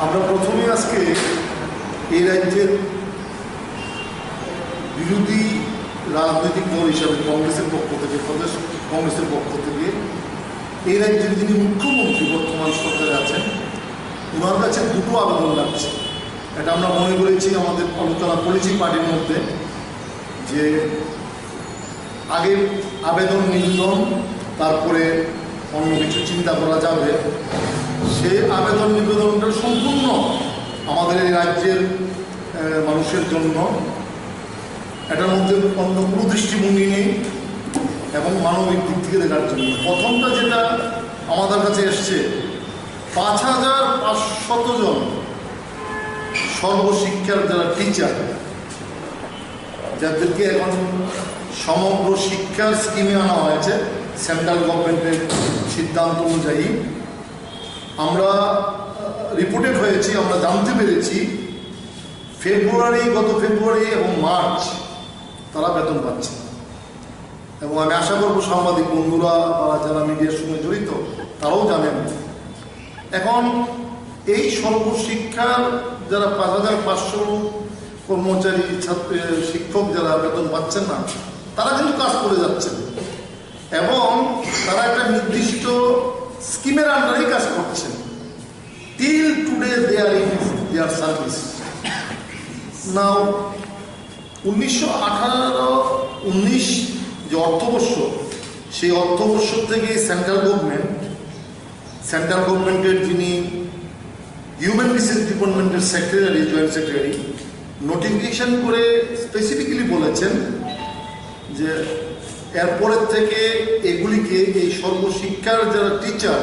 আমরা প্রথমে আজকে এই রাজ্যের বিরোধী রাজনৈতিক দল হিসাবে কংগ্রেসের পক্ষ থেকে প্রদেশ কংগ্রেসের পক্ষ থেকে এই রাজ্যের যিনি মুখ্যমন্ত্রী বর্তমান সরকারে আছেন ওনার কাছে দুটো আবেদন রাখছে। এটা আমরা মনে করেছি, আমাদের আলোচনা করেছি পার্টির মধ্যে, যে আগে আবেদন নিবেদন তারপরে অন্য কিছু চিন্তা করা যাবে। সে আবেদন নিবেদনটা সম্পূর্ণ আমাদের এই রাজ্যের মানুষের জন্য, এটার মধ্যে অন্য কোনো দৃষ্টিভঙ্গি নেই এবং মানবিক দিক থেকে দেখার জন্য। প্রথমটা যেটা আমাদের কাছে এসছে, ৫,৫০০ জন সর্বশিক্ষার যারা টিচার, যাদেরকে এখন সমগ্র শিক্ষার স্কিমে আনা হয়েছে সেন্ট্রাল গভর্নমেন্টের সিদ্ধান্ত অনুযায়ী। আমরা রিপোর্টেড হয়েছি, আমরা জানতে পেরেছি গত ফেব্রুয়ারি এবং মার্চ তারা বেতন পাচ্ছে। এবং আমি আশা করবো সাংবাদিক বন্ধুরা বা যারা মিডিয়ার সঙ্গে জড়িত তারাও জানেন। এখন এই সর্বশিক্ষার যারা ৫,৫০০ কর্মচারী ছাত্র শিক্ষক যারা বেতন পাচ্ছেন না, তারা কিন্তু কাজ করে যাচ্ছেন এবং তারা একটা নির্দিষ্ট স্কিমের আন্ডারেই কাজ করছেন। Till today they are in their service. Now 1918-19 যে অর্থবর্ষ, সেই অর্থবর্ষ থেকে সেন্ট্রাল গভর্নমেন্টের যিনি হিউম্যান রিসোর্স ডিপার্টমেন্টের সেক্রেটারি, জয়েন্ট সেক্রেটারি, নোটিফিকেশন করে স্পেসিফিক্যালি বলেছেন যে এরপরের থেকে এগুলিকে, এই সর্বশিক্ষার যারা টিচার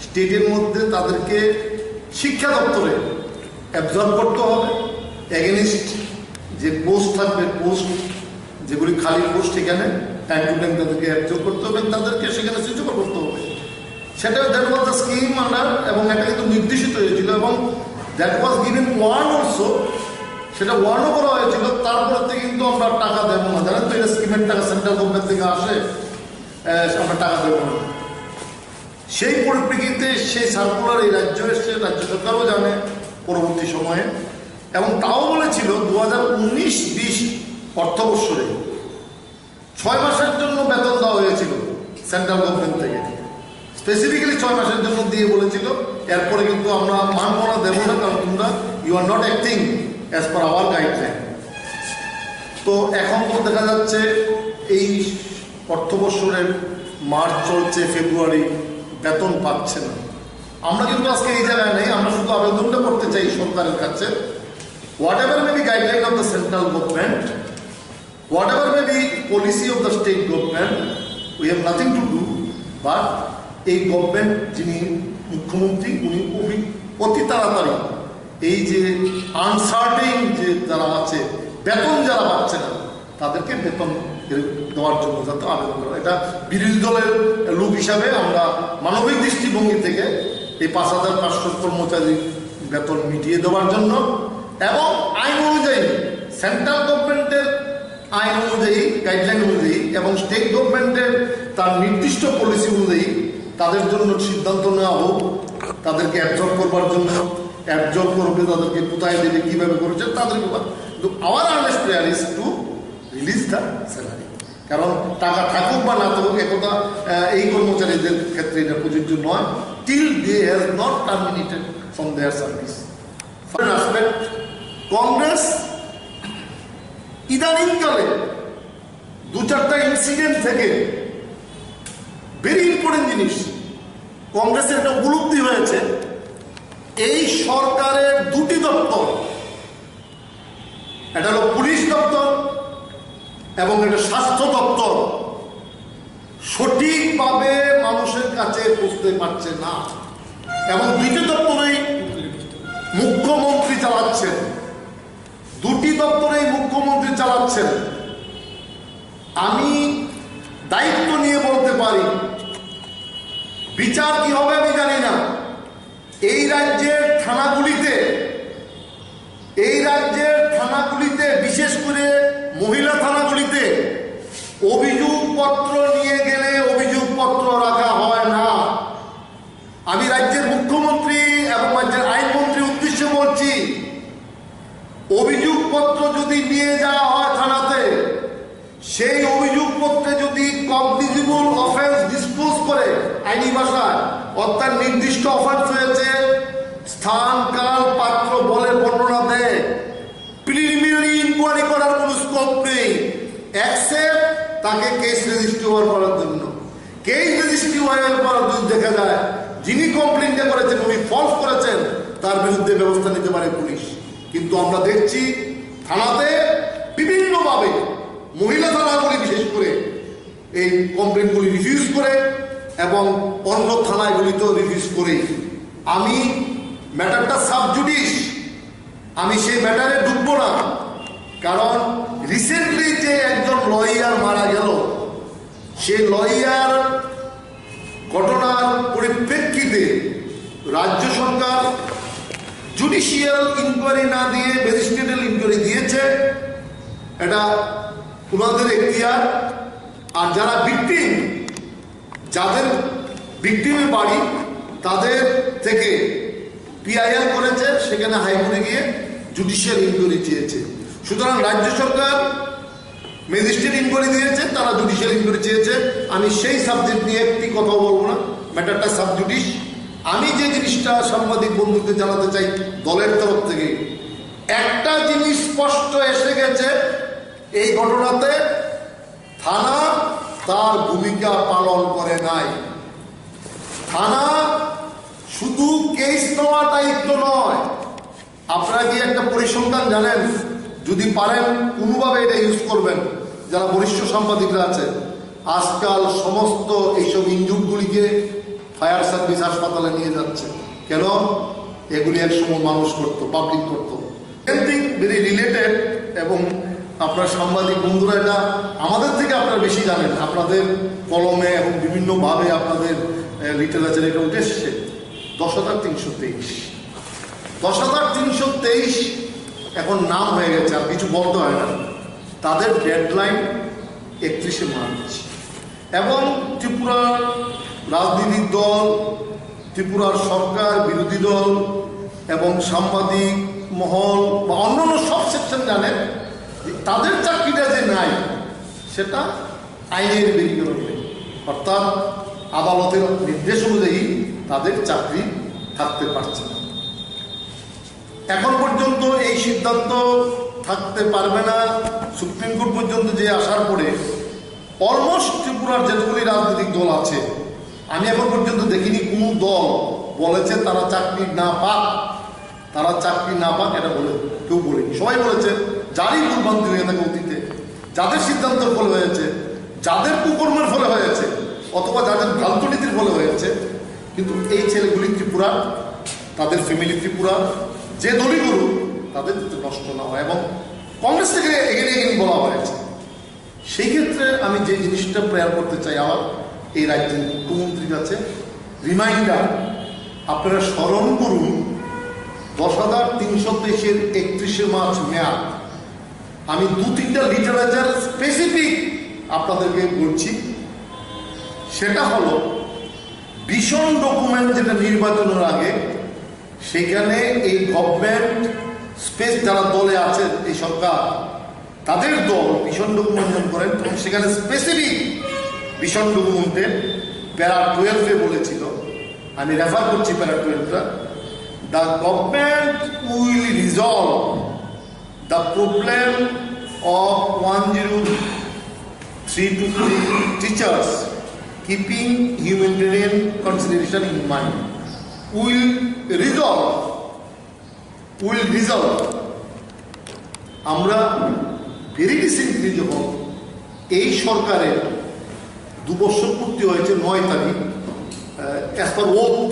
স্টেটের মধ্যে, তাদেরকে শিক্ষা দপ্তরে অ্যাবজর্ব করতে হবে। এগেনিস্ট যে পোস্ট থাকবে, পোস্ট যেগুলি খালি পোস্ট, এখানে টাইম টু টাইম তাদেরকে অ্যাবজর্ব করতে হবে, তাদেরকে সেখানে সুযোগ করতে হবে। সেটা that was the scheme under, এবং এটা কিন্তু নির্দেশিত হয়েছিল এবং that was given warn also, সেটা ওয়ার্নও করা হয়েছিল। তারপর থেকে কিন্তু আমরা টাকা দেবো না, জানেন তো, এটা স্কিমের টাকা সেন্ট্রাল গভর্নমেন্ট থেকে আসে, আমরা টাকা দেবো না। সেই পরিপ্রেক্ষিতে সেই সার্কুলার এই রাজ্য এসছে, রাজ্য সরকারও জানে পরবর্তী সময়ে, এবং তাও বলেছিল 2019-20 অর্থবর্ষে 6 মাসের জন্য বেতন দেওয়া হয়েছিল সেন্ট্রাল গভর্নমেন্ট থেকে, স্পেসিফিক্যালি 6 মাসের জন্য দিয়ে বলেছিল এরপরে কিন্তু আমরা মানব না, দেবো না, কারণ তোমরা you are not acting as per our guideline. তো এখন তো দেখা যাচ্ছে এই অর্থবর্ষের মার্চ চলছে, ফেব্রুয়ারি, বেতন পাচ্ছে না। আমরা কিন্তু আজকে এই জায়গায় নেই, আমরা শুধু আবেদনটা করতে চাই সরকারের কাছে, whatever may be guideline of the central government, whatever may be policy of the state government, we have nothing to do, but এই গভর্নমেন্ট যিনি মুখ্যমন্ত্রী, উনি অতি তাড়াতাড়ি এই যে আনসার্টেন যে যারা আছে, বেতন যারা পাচ্ছে না, তাদেরকে বেতন দেওয়ার জন্য যাতে আবেদন করা। এটা বিরোধী দলের লোক হিসাবে আমরা মানবিক দৃষ্টিভঙ্গি থেকে এই ৫,৫০০ কর্মচারী বেতন মিটিয়ে দেওয়ার জন্য, এবং আইন অনুযায়ী, সেন্ট্রাল গভর্নমেন্টের আইন অনুযায়ী, গাইডলাইন অনুযায়ী, এবং স্টেট গভর্নমেন্টের তার নির্দিষ্ট পলিসি অনুযায়ী তাদের জন্য সিদ্ধান্ত নেওয়া হোক, তাদেরকে অ্যাবজর্ব করবার জন্য। অ্যাবজর্ব করবে, তাদেরকে কোথায় দেবে, কীভাবে করেছে তাদেরকে। কিন্তু our earnest prayer is to release the salary. কারণ টাকা থাকুক বা না থাকুক, একথা এই কর্মচারীদের ক্ষেত্রে এটা প্রযোজ্য নয়, till they has not terminated from their service. Aspect, Congress ইদানিংকালে 2-4টা ইনসিডেন্ট থেকে ভেরি ইম্পর্টেন্ট জিনিস কংগ্রেসের একটা উপলব্ধি হয়েছে। এই সরকারের 2টি দপ্তর, এটা হলো পুলিশ দপ্তর এবং এটা স্বাস্থ্য দপ্তর, সঠিকভাবে মানুষের কাছে পৌঁছতে পারছে না, এবং 2টি দপ্তরেই মুখ্যমন্ত্রী চালাচ্ছেন। 2টি দপ্তরেই মুখ্যমন্ত্রী চালাচ্ছেন। আমি দায়িত্ব নিয়ে বলতে পারি, বিচার কি হবে আমি জানি না। এই রাজ্যের থানাগুলিতে, বিশেষ করে মহিলা থানাগুলিতে অভিযোগপত্র নিয়ে গেলে অভিযোগপত্র রাখা হয় না। আমি রাজ্যের মুখ্যমন্ত্রী এবং রাজ্যের আইনমন্ত্রীর উদ্দেশ্যে যদি নিয়ে যাওয়া হয় থানাতে, সেই অভিযোগপত্রে যদি কগনিজেবল অফেন্স ডিসক্লোজ করে আইনি ভাষায়, অর্থাৎ নির্দিষ্ট অফেন্স হয়েছে, স্থান কাল পাত্র বলে বর্ণনা দেয়, প্রিলিমিনারি ইনকোয়ারি করার কোনো স্কোপ নেই, এক্সেপ্ট তাকে কেস রেজিস্ট্রি করার জন্য। কেস রেজিস্ট্রি করার যদি দেখা যায় যিনি কমপ্লেনটা করেছেন উনি ফলস করেছেন, তার বিরুদ্ধে ব্যবস্থা নিতে পারে পুলিশ। কিন্তু আমরা দেখছি থানাতে বিভিন্নভাবে, মহিলা থানাগুলি বিশেষ করে এই কমপ্লেনগুলি রিফিউজ করে এবং অন্য থানাগুলিতেও রিফিউজ করে। আমি ম্যাটারটা সাবজুডিস, আমি সেই ম্যাটারে ঢুকবো না, কারণ রিসেন্টলি যে একজন লয়ার মারা গেল, সেই লয়ার ঘটনার পরিপ্রেক্ষিতে রাজ্য সরকার জুডিশিয়াল ইনকোয়ারি না দিয়ে ম্যাজিস্ট্রেটাল ইনকোয়ারি দিয়েছে, এটা ওনাদের এখতিয়ার। আর যারা ভিকটিম, যাদের ভিকটিমের বাড়ি, তাদের থেকে পিআইআর করেছে, সেখানে হাইকোর্টে গিয়ে জুডিশিয়াল ইনকোয়ারি চেয়েছে। সুতরাং রাজ্য সরকার ম্যাজিস্ট্রেট ইনকোয়ারি দিয়েছে, তারা জুডিশিয়াল ইনকোয়ারি চেয়েছে। আমি সেই সাবজেক্ট নিয়ে একটি কথা বলবো না, ম্যাটারটা সাবজুডিস। আমি যে জিনিসটা সাংবাদিক বন্ধুকে জানাতে চাই দলের তরফ থেকে, একটা জিনিস স্পষ্ট এসে গেছে, এই ঘটনাতে থানা তার ভূমিকা পালন করে নাই। থানা শুধু কেস নেওয়ার দায়িত্ব নয়, আপনারা কি একটা পরিসংখ্যান জানেন? যদি পারেন কোনোভাবে এটা ইউজ করবেন, যারা বরিষ্ঠ সাংবাদিকরা আছে। আজকাল সমস্ত এইসব ইনজুরগুলিকে ফায়ার সার্ভিস হাসপাতালে নিয়ে যাচ্ছে। কেন? এগুলি একসময় মানুষ করতো, পাবলিক করতো। Everything very related. এবং আপনার সাংবাদিক বন্ধুরা এটা আমাদের থেকে আপনারা বেশি জানেন, আপনাদের কলমে এবং বিভিন্নভাবে আপনাদের লিটারেচারে এটা উঠে এসছে। 10,323 10,323 এখন নাম হয়ে গেছে, আর কিছু বলতে হয় না। তাদের ডেডলাইন 31শে মার্চ। এবং ত্রিপুরার রাজনৈতিক দল, ত্রিপুরার সরকার, বিরোধী দল এবং সাংবাদিক মহল বা অন্যান্য সব সেকশন জানেন তাদের চাকরিটা যে নাই, সেটা আইনের বিধিবিধান, অর্থাৎ আদালতের নির্দেশ অনুযায়ী তাদের চাকরি থাকতে পারছে না। এখন পর্যন্ত এই সিদ্ধান্ত থাকতে পারবে না, সুপ্রিম কোর্ট পর্যন্ত যে আসার পরে অলমোস্ট ত্রিপুরার যেগুলি রাজনৈতিক দল আছে, আমি এখন পর্যন্ত দেখিনি কোনো দল বলেছে তারা চাকরি না পাক, এটা বলে কেউ বলেনি। সবাই বলেছে যারই ভুলভ্রান্তি হয়ে থাকে অতীতে, যাদের সিদ্ধান্তের ফলে হয়েছে, যাদের কুকর্মের ফলে হয়েছে, অথবা যাদের ভ্রান্ত নীতির ফলে হয়েছে, কিন্তু এই ছেলেগুলি ত্রিপুরা, তাদের ফ্যামিলি ত্রিপুরা, যে দলই করুক তাদের নষ্ট না হয়। এবং কংগ্রেস থেকে এগিয়ে বলা হয়েছে। সেই ক্ষেত্রে আমি যে জিনিসটা প্রেয়ার করতে চাই আমার এই রাজ্যের মুখ্যমন্ত্রীর কাছে, রিমাইন্ডার, আপনারা স্মরণ করুন 10,323-এর 31শে মার্চ মেয়াদ। আমি 2-3টা লিটারেচার স্পেসিফিক আপনাদেরকে বলছি। সেটা হলো ভীষণ ডকুমেন্ট, যেটা নির্বাচনের আগে, সেখানে এই গভর্নমেন্ট স্পেস যারা দলে আছে, এই সরকার, তাদের দল ভীষণ ডকুমেন্ট করেন এবং সেখানে স্পেসিফিক ভীষণ ডকুমেন্টে প্যারা 12-এ বলেছিল, আমি রেফার করছি প্যারা 12টা, the government will resolve the problem of 10323 teachers keeping humanitarian consideration in mind. Will resolve. আমরা ভেরি রিসেন্টলি যখন এই সরকারের 2 বছর পূর্তি হয়েছে 9 তারিখ, অ্যাজ পার ওথ,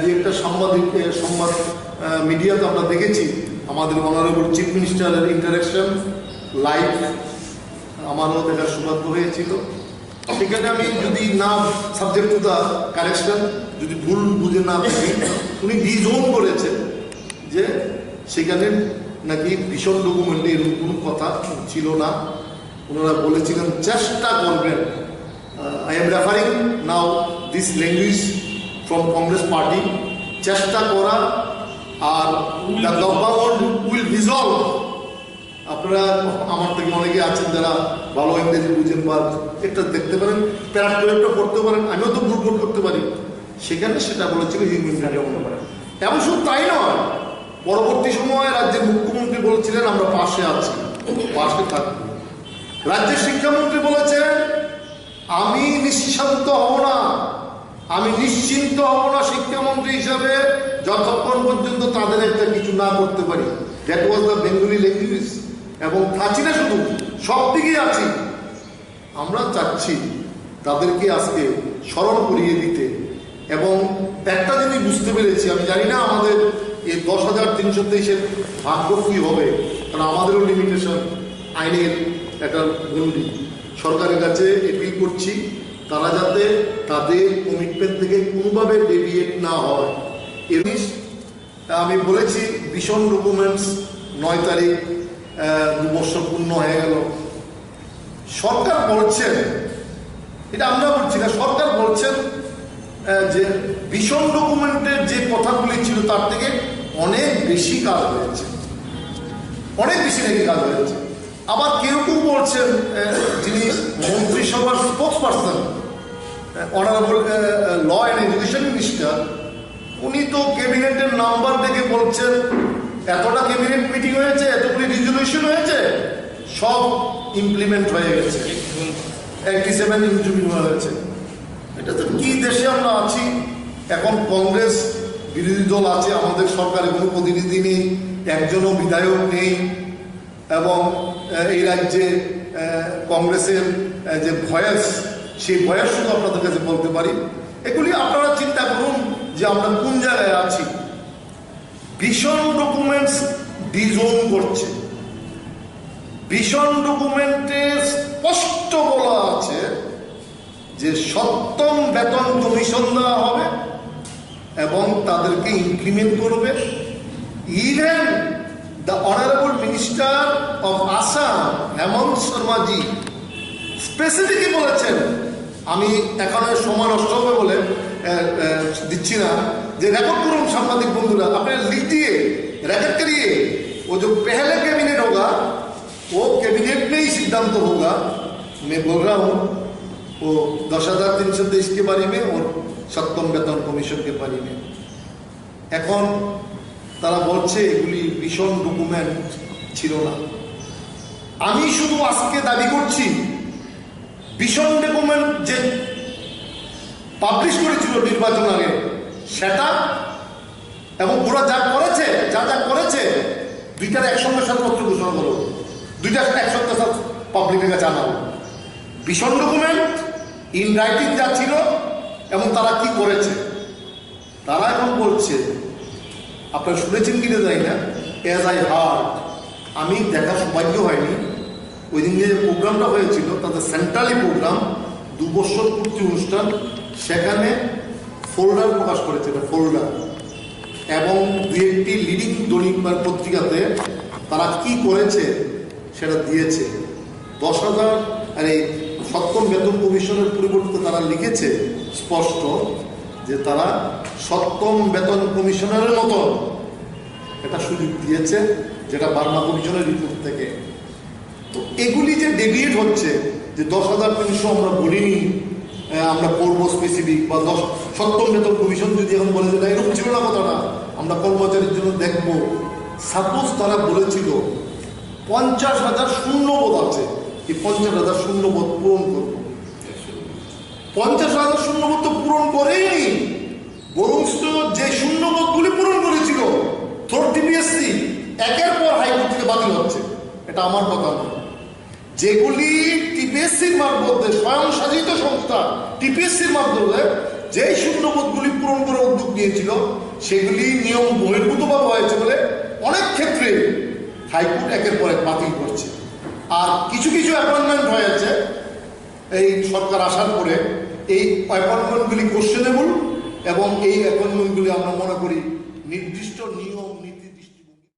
যে একটা সংবাদ মিডিয়াতে আমরা দেখেছি, আমাদের অনারেবল চিফ মিনিস্টারের ইন্টারাকশন লাইভ আমারও দেখার সৌভাগ্য হয়েছিল। সেখানে আমি যদি না সাবজেক্ট টু দ্য কারেকশন, যদি ভুল বুঝে না থাকি, উনি ডিজোন করেছেন যে সেখানে নাকি ভীষণ ডকুমেন্টে এরকম কোনো কথা ছিল না। ওনারা বলেছিলেন চেষ্টা করবেন, I am referring now this language from Congress party, চেষ্টা করা, are the government will resolve আপনারা আমার থেকে অনেকে আছেন যারা ভালো ইংরেজি বুঝেন বা একটা দেখতে পারেন, প্যারাগ্রাফটা পড়তে পারেন, আমিও তো ভুল করতে পারি। সেখানে সেটা বলেছিল হিউম্যানিটারিয়ান অবদান। এবং শুধু তাই নয়, পরবর্তী সময়ে রাজ্যের মুখ্যমন্ত্রী বলেছিলেন আমরা পাশে আছি, পাশে থাকবো। রাজ্যের শিক্ষামন্ত্রী বলেছেন আমি নিশ্চিন্ত হব না, আমি নিশ্চিন্ত হব না শিক্ষামন্ত্রী হিসাবে যতক্ষণ পর্যন্ত তাদের একটা কিছু না করতে পারি। That was the Bengali language. এবং থাকি না শুধু, সব দিকেই আছি। আমরা চাচ্ছি তাদেরকে আজকে স্মরণ করিয়ে দিতে। এবং একটা জিনিস বুঝতে পেরেছি, আমি জানি না আমাদের এই 10,323-এর ভাগ্য কী হবে, কারণ আমাদেরও লিমিটেশন, আইনের একটা গণ্ডি। সরকারের কাছে এপিল করছি তারা যাতে তাদের কমিটমেন্ট থেকে কোনোভাবে ডেভিয়েট না হয়। এর আমি বলেছি ভীষণ ডকুমেন্টস 9 তারিখ 2 বছর পূর্ণ হয়ে গেল। সরকার বলছেন, এটা আমরা বলছি না, সরকার বলছেন যে ভীষণ ডকুমেন্টের যে কথাগুলি ছিল তার থেকে অনেক বেশি কাজ হয়েছে, অনেক বেশি নাকি কাজ হয়েছে। আবার কেউ কেউ বলছেন, যিনি মন্ত্রিসভার spokes person honourable law and education minister, উনি তো ক্যাবিনেটের নাম্বার দেখে বলছেন এতটা ক্যাবিনেট মিটিং হয়েছে, এতগুলি রেজলিউশন হয়েছে, সব ইমপ্লিমেন্ট হয়ে গেছে, 87 ইমপ্লিমেন্ট হয়েছে। এটা তো কি দেশে আমরা আছি? এখন কংগ্রেস বিরোধী দল আছে, আমাদের সরকারে কোনো প্রতিনিধি নেই, একজনও বিধায়ক নেই। এবং এই রাজ্যে কংগ্রেসের যে ভয়েস, সেই ভয়েস শুধু আপনাদের কাছে বলতে পারি। এগুলি আপনারা চিন্তা করুন যে আমরা কোন জায়গায় আছি। ভীষণ ডকুমেন্টস ডিজোন করছে, ভীষণ ডকুমেন্টে স্পষ্ট বলা আছে যে 7ম বেতন কমিশন দেওয়া হবে এবং তাদেরকে ইমপ্লিমেন্ট করবে। Even the honourable minister of Assam Hemanta Sharmaji specifically বলেছেন, আমি এখন সময় নষ্ট হবে বলে দিচ্ছি না, যে রেকর্ড করুন সাংবাদিক বন্ধুরা, আপনার লিখ দিয়ে रेकॉर्ड करिए। वो जो पहले कैबिनेट होगा वो कैबिनेट में ही सिद्धांत होगा। मैं बोल रहा हूँ वो 10,323 के बारे में और 7ম বেতন কমিশন के बारे में। এখন তারা বলছে এগুলি ভীষণ ডকুমেন্ট ছিল না। আমি শুধু আজকে দাবি করছি ভীষণ ডকুমেন্ট যে পাবলিশ করেছিল নির্বাচন আগে সেটা, এবং ওরা যা করেছে, যা করেছে দুইটার একসঙ্গে সাথে ঘোষণা করো, দুইটা একসঙ্গে সাথে পাবলিকের কাছে আনাবো। ভীষণ ডকুমেন্ট ইন রাইটিং যা ছিল এবং তারা কি করেছে। তারা এখন বলছে, আপনারা শুনেছেন কিনা জানি না, অ্যাজ আই হার্ড, আমি দেখার সৌভাগ্য হয়নি, ওই দিন যে প্রোগ্রামটা হয়েছিল তাদের সেন্ট্রালি প্রোগ্রাম 2 বছর পূর্তি অনুষ্ঠান, সেখানে ফোল্ডার প্রকাশ করেছে, ফোল্ডার, এবং 2-1টি লিডিং দৈনিক পত্রিকাতে তারা কি করেছে সেটা দিয়েছে। 10,000 আর এই 7ম বেতন কমিশনের পরিবর্তে তারা লিখেছে স্পষ্ট যে তারা 7ম বেতন কমিশনের মতো একটা সুযোগ দিয়েছে, যেটা বার্মা কমিশনের রিপোর্ট থেকে। তো এগুলি যে ডেভিয়েট হচ্ছে, যে 10,300 আমরা বলিনি, আমরা করবো স্পেসিফিক, বা 7ম বেতন কমিশন যদি এখন বলে যে না এরকম ছিল না কথাটা, আমরা কর্মচারীর জন্য দেখবো। সাপোজ তারা বলেছিল 50,000 শূন্যবোধ আছে, এই 50,000 শূন্যবোধ পূরণ করব। 50,000 শূন্যবোধ তো পূরণ করেই, বরং যে শূন্যবোধগুলি পূরণ করেছিল থ্রু টিপিএসসি একের পর হাইকোর্ট থেকে বাতিল হচ্ছে। এটা আমার কথা নয়। যেগুলি টিপিএসসির মারফতে, স্বয়ংশাসিত সংস্থা টিপিএসসির মাধ্যমে যে শূন্যবোধগুলি পূরণ করে উদ্যোগ নিয়েছিল, সেগুলি নিয়ম বহির্ভূতভাবে হয়েছে বলে অনেক ক্ষেত্রে হাইকোর্ট একের পর এক বাতিল করছে। আর কিছু কিছু অ্যাপয়েন্টমেন্ট হয়েছে এই সরকার আসার পরে, এই অ্যাপয়েন্টমেন্টগুলি কোশ্চেনেবল, এবং এই অ্যাপয়েন্টমেন্টগুলি আমরা মনে করি নির্দিষ্ট নিয়ম